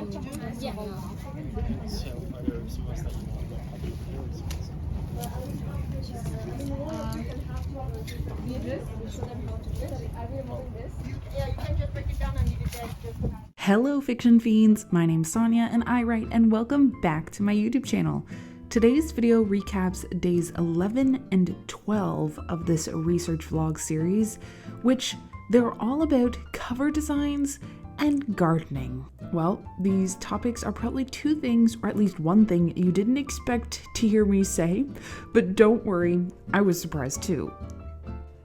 Yeah. So are there some ones that you want that are very expensive? Hello fiction fiends, my name's Sonja and I write, and welcome back to my YouTube channel. Today's video recaps days 11 and 12 of this research vlog series, which they're all about cover designs and gardening. Well, these topics are probably two things, or at least one thing you didn't expect to hear me say, but don't worry, I was surprised too.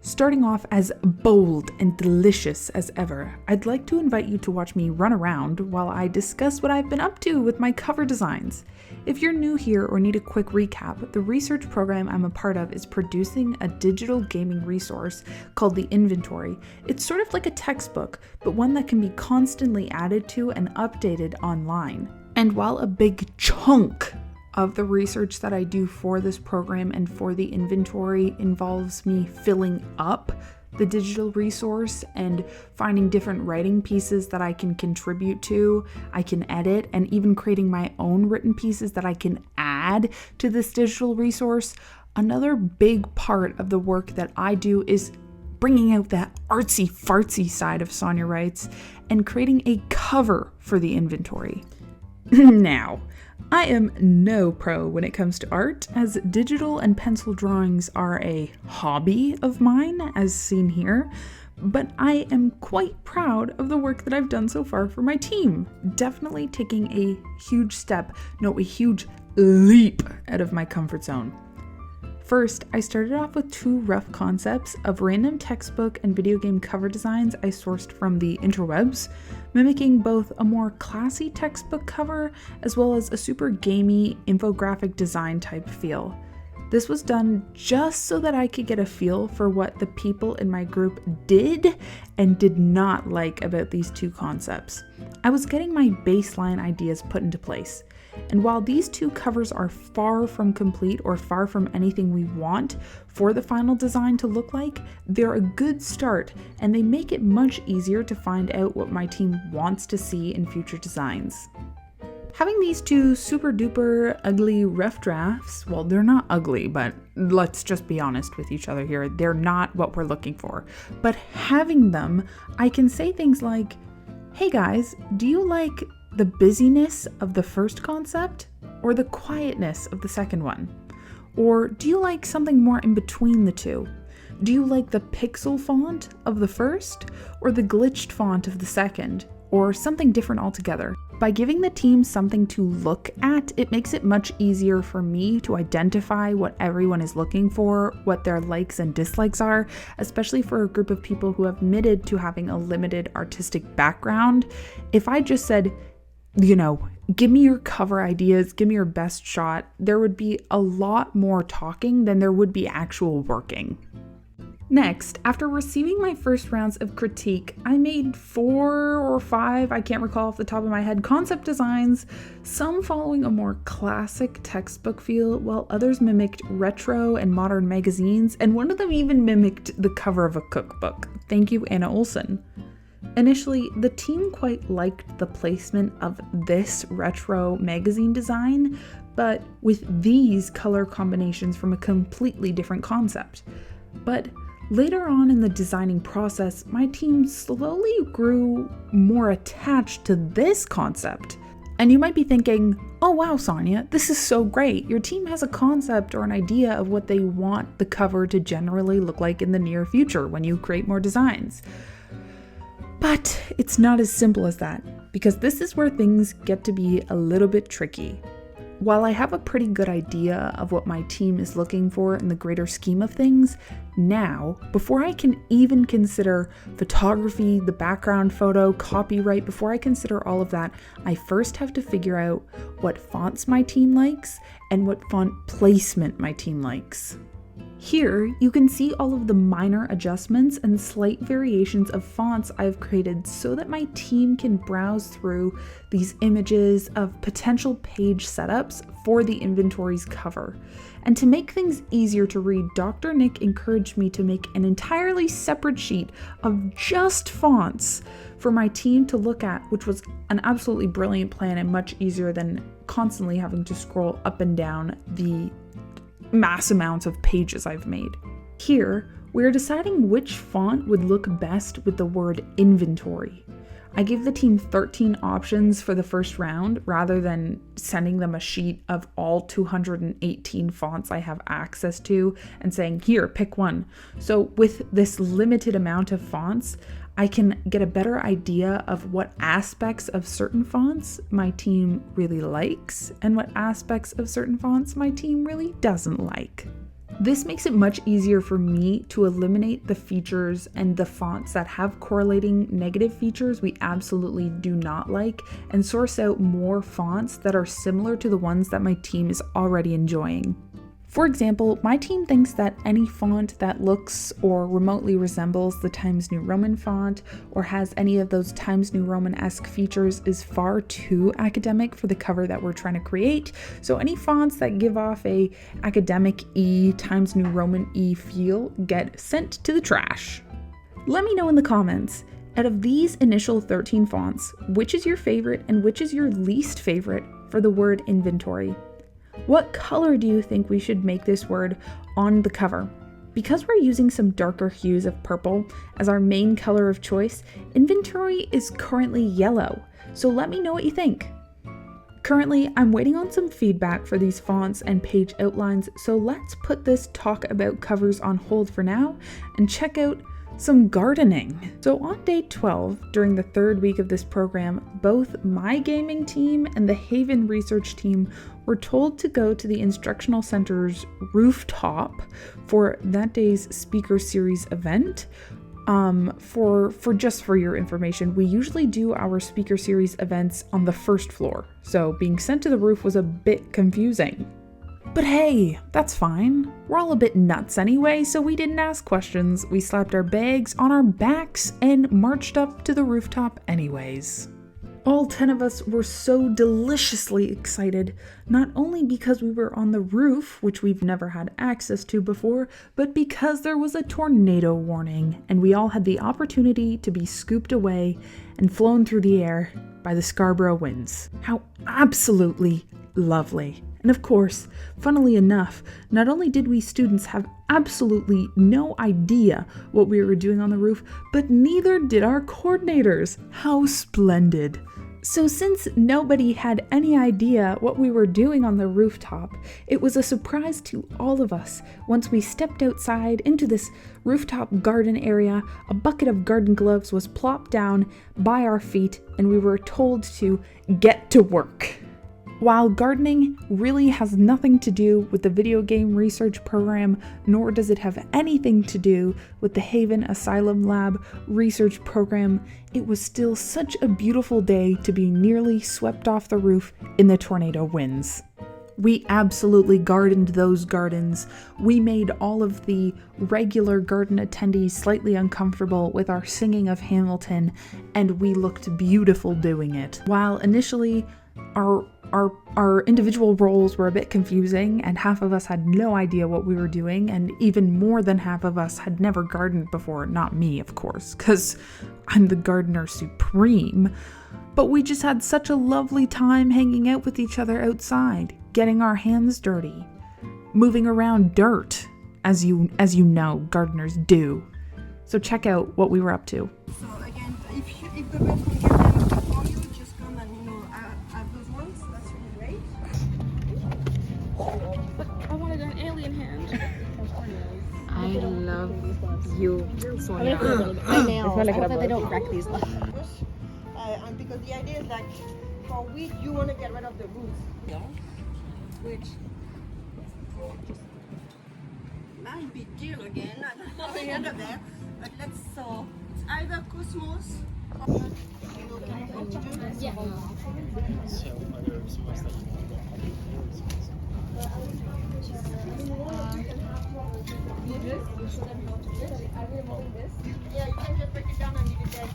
Starting off as bold and delicious as ever, I'd like to invite you to watch me run around while I discuss what I've been up to with my cover designs. If you're new here or need a quick recap, the research program I'm a part of is producing a digital gaming resource called the Inventory. It's sort of like a textbook, but one that can be constantly added to and updated online. And while a big chunk of the research that I do for this program and for the inventory involves me filling up the digital resource and finding different writing pieces that I can contribute to, I can edit, and even creating my own written pieces that I can add to this digital resource. Another big part of the work that I do is bringing out that artsy fartsy side of Sonja Writes and creating a cover for the inventory. Now, I am no pro when it comes to art, as digital and pencil drawings are a hobby of mine, as seen here, but I am quite proud of the work that I've done so far for my team. Definitely taking a huge step, no, a huge leap out of my comfort zone. First, I started off with two rough concepts of random textbook and video game cover designs I sourced from the interwebs, mimicking both a more classy textbook cover as well as a super gamey infographic design type feel. This was done just so that I could get a feel for what the people in my group did and did not like about these two concepts. I was getting my baseline ideas put into place. And while these two covers are far from complete or far from anything we want for the final design to look like, they're a good start and they make it much easier to find out what my team wants to see in future designs. Having these two super duper ugly rough drafts, well, they're not ugly, but let's just be honest with each other here, they're not what we're looking for. But having them, I can say things like, hey guys, do you like the busyness of the first concept or the quietness of the second one? Or do you like something more in between the two? Do you like the pixel font of the first or the glitched font of the second, or something different altogether? By giving the team something to look at, it makes it much easier for me to identify what everyone is looking for, what their likes and dislikes are, especially for a group of people who have admitted to having a limited artistic background. If I just said, give me your cover ideas, give me your best shot, there would be a lot more talking than there would be actual working. Next, after receiving my first rounds of critique, I made 4 or 5, I can't recall off the top of my head, concept designs, some following a more classic textbook feel, while others mimicked retro and modern magazines, and one of them even mimicked the cover of a cookbook. Thank you, Anna Olsen. Initially, the team quite liked the placement of this retro magazine design, but with these color combinations from a completely different concept. But later on in the designing process, my team slowly grew more attached to this concept. And you might be thinking, oh wow, Sonja, this is so great. Your team has a concept or an idea of what they want the cover to generally look like in the near future when you create more designs. But it's not as simple as that, because this is where things get to be a little bit tricky. While I have a pretty good idea of what my team is looking for in the greater scheme of things, now, before I can even consider photography, the background photo, copyright, before I consider all of that, I first have to figure out what fonts my team likes and what font placement my team likes. Here, you can see all of the minor adjustments and slight variations of fonts I've created so that my team can browse through these images of potential page setups for the inventory's cover. And to make things easier to read, Dr. Nick encouraged me to make an entirely separate sheet of just fonts for my team to look at, which was an absolutely brilliant plan and much easier than constantly having to scroll up and down the mass amounts of pages I've made. Here, we're deciding which font would look best with the word inventory. I gave the team 13 options for the first round rather than sending them a sheet of all 218 fonts I have access to and saying, here, pick one. So with this limited amount of fonts, I can get a better idea of what aspects of certain fonts my team really likes and what aspects of certain fonts my team really doesn't like. This makes it much easier for me to eliminate the features and the fonts that have correlating negative features we absolutely do not like and source out more fonts that are similar to the ones that my team is already enjoying. For example, my team thinks that any font that looks or remotely resembles the Times New Roman font or has any of those Times New Roman-esque features is far too academic for the cover that we're trying to create. So any fonts that give off a academic-y, Times New Roman-y feel get sent to the trash. Let me know in the comments, out of these initial 13 fonts, which is your favorite and which is your least favorite for the word inventory? What color do you think we should make this word on the cover? Because we're using some darker hues of purple as our main color of choice, inventory is currently yellow, so let me know what you think. Currently, I'm waiting on some feedback for these fonts and page outlines, so let's put this talk about covers on hold for now and check out some gardening. So on day 12, during the third week of this program, both my gaming team and the Haven research team were told to go to the instructional center's rooftop for that day's speaker series event. For your information, we usually do our speaker series events on the first floor, so being sent to the roof was a bit confusing. But hey, that's fine. We're all a bit nuts anyway, so we didn't ask questions. We slapped our bags on our backs and marched up to the rooftop anyways. All 10 of us were so deliciously excited, not only because we were on the roof, which we've never had access to before, but because there was a tornado warning, and we all had the opportunity to be scooped away and flown through the air by the Scarborough winds. How absolutely lovely. And of course, funnily enough, not only did we students have absolutely no idea what we were doing on the roof, but neither did our coordinators. How splendid. So since nobody had any idea what we were doing on the rooftop, it was a surprise to all of us once we stepped outside into this rooftop garden area. A bucket of garden gloves was plopped down by our feet and we were told to get to work. While gardening really has nothing to do with the video game research program, nor does it have anything to do with the Haven Asylum Lab research program, it was still such a beautiful day to be nearly swept off the roof in the tornado winds. We absolutely gardened those gardens. We made all of the regular garden attendees slightly uncomfortable with our singing of Hamilton, and we looked beautiful doing it. While initially our individual roles were a bit confusing and half of us had no idea what we were doing, and even more than half of us had never gardened before. Not me, of course, because I'm the gardener supreme. But we just had such a lovely time hanging out with each other outside, getting our hands dirty, moving around dirt, as you know gardeners do. So check out what we were up to. So again, if the person can get them for you, just come and have those ones. That's really great. But I wanted an alien hand. I love you, Sonja. My nails. I hope that they don't wreck these. And because the idea is like, for wheat, you want to get rid of the roots. Yeah. Which might be deal again. I don't know the end of that. But let's so it's either Cosmos or Yeah. So are there some ones that you want that have your response? yeah, you can just break it down and leave it there.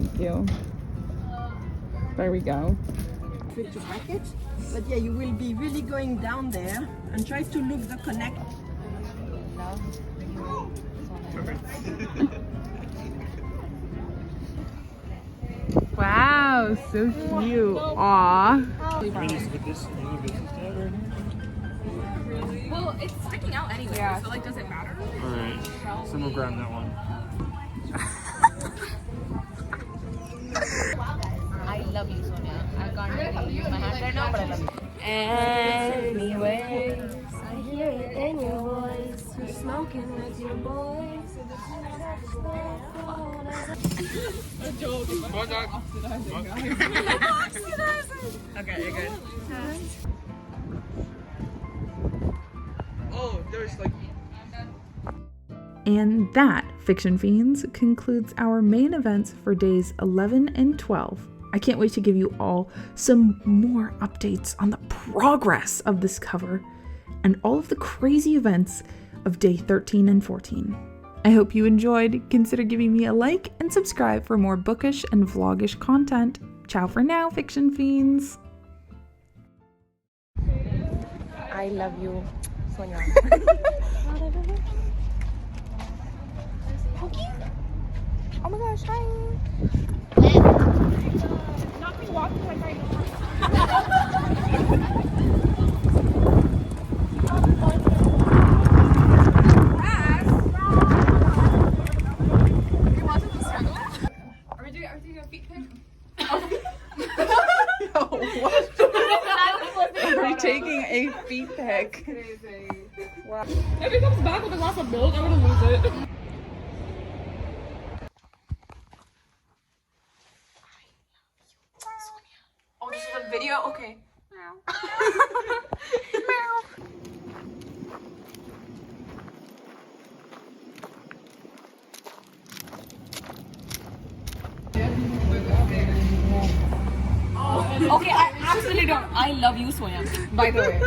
Thank you. There we go. afraid to crack it. But yeah, you will be really going down there and try to look the connect. Wow, so cute. Aww. Well, it's sticking out anyway, so like, does it matter? Alright, someone grab that one. I love you, Sonia. I can't really use my hand right now, but I love you. Anyways, I hear it in your voice. You're smoking with your boys. Okay, you're good. Oh, there's like. And that, Fiction Fiends, concludes our main events for days 11 and 12. I can't wait to give you all some more updates on the progress of this cover and all of the crazy events of day 13 and 14. I hope you enjoyed. Consider giving me a like and subscribe for more bookish and vlogish content. Ciao for now, Fiction Fiends. I love you, Sonia. Oh my gosh, hi. Not me walking like right Are we doing a feet pic? We're taking a feet pic. Wow. If he comes back with a glass of milk, I'm gonna lose it. Oh, this is a video? Okay. Okay, I absolutely don't. I love you, Sonia. By the way.